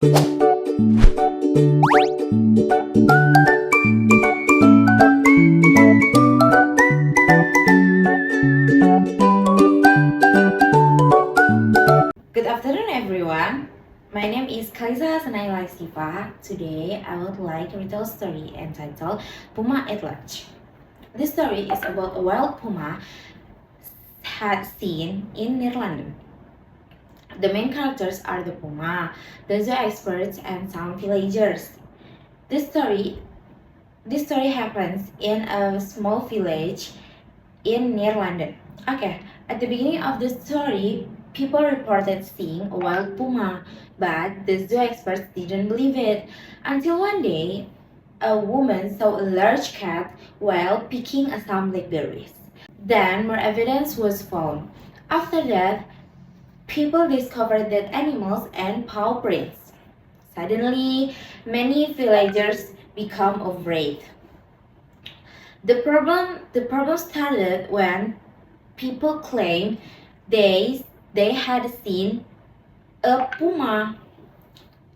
Good afternoon, everyone. My name is Khalisah and I like Shifa. Today, I would like to retell a story entitled Puma at Lunch. This story is about a wild puma had seen in near London. The main characters are the puma, the zoo experts, and some villagers. This story happens in a small village in near London. Okay, at the beginning of the story, people reported seeing a wild puma, but the zoo experts didn't believe it until one day a woman saw a large cat while picking some blackberries. Then more evidence was found. After that, people discovered dead animals and paw prints. Suddenly, many villagers became afraid. The problem started when people claimed they had seen a puma.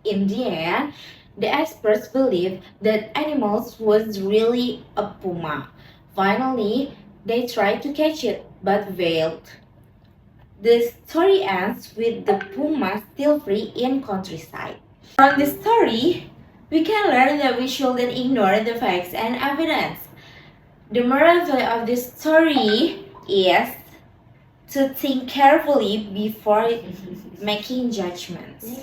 In the end, the experts believed that animals was really a puma. Finally, they tried to catch it but failed. The story ends with the puma still free in countryside. From this story, we can learn that we shouldn't ignore the facts and evidence. The moral value of this story is to think carefully before making judgments.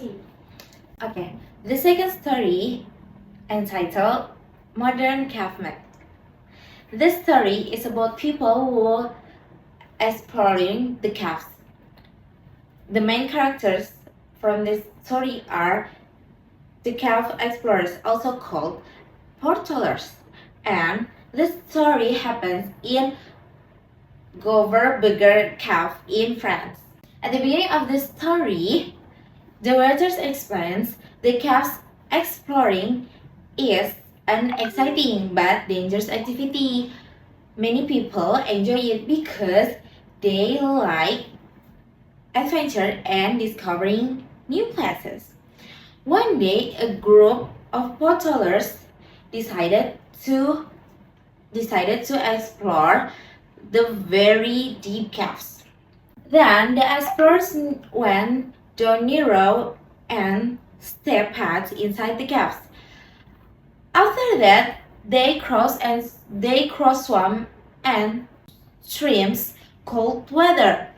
Okay, the second story entitled Modern Cavement. This story is about people who are exploring the caves. The main characters from this story are the cave explorers, also called portallers, and this story happens in Goverberger Cave in France. At the beginning of the story, the writers explains the caves exploring is an exciting but dangerous activity. Many people enjoy it because they like adventure and discovering new places. One day, a group of portallers decided to explore the very deep caves. Then the explorers went down narrow and steep paths inside the caves. After that, they crossed swamps and streams, cold weather.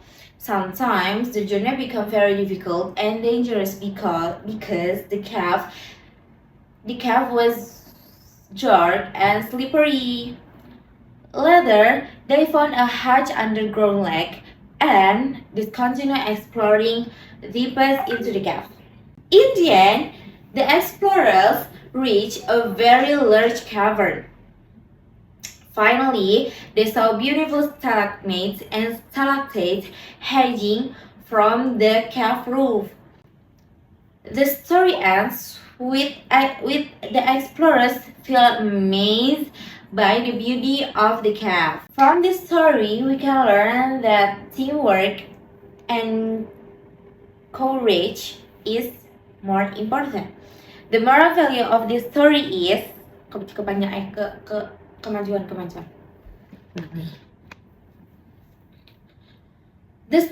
Sometimes the journey becomes very difficult and dangerous because the cave was dark and slippery. Later, they found a huge underground lake and discontinued exploring deepest into the cave. In the end, the explorers reached a very large cavern. Finally, they saw beautiful stalagmites and stalactites hanging from the cave roof. The story ends with the explorers feel amazed by the beauty of the cave. From this story, we can learn that teamwork and courage is more important. The moral value of this story is kemajuan.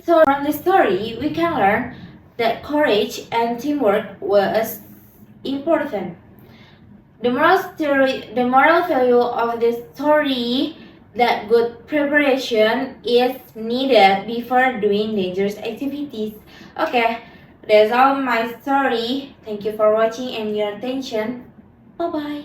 From the story, we can learn that courage and teamwork was important. The moral value of this story that good preparation is needed before doing dangerous activities. Okay, that's all my story. Thank you for watching and your attention. Bye bye.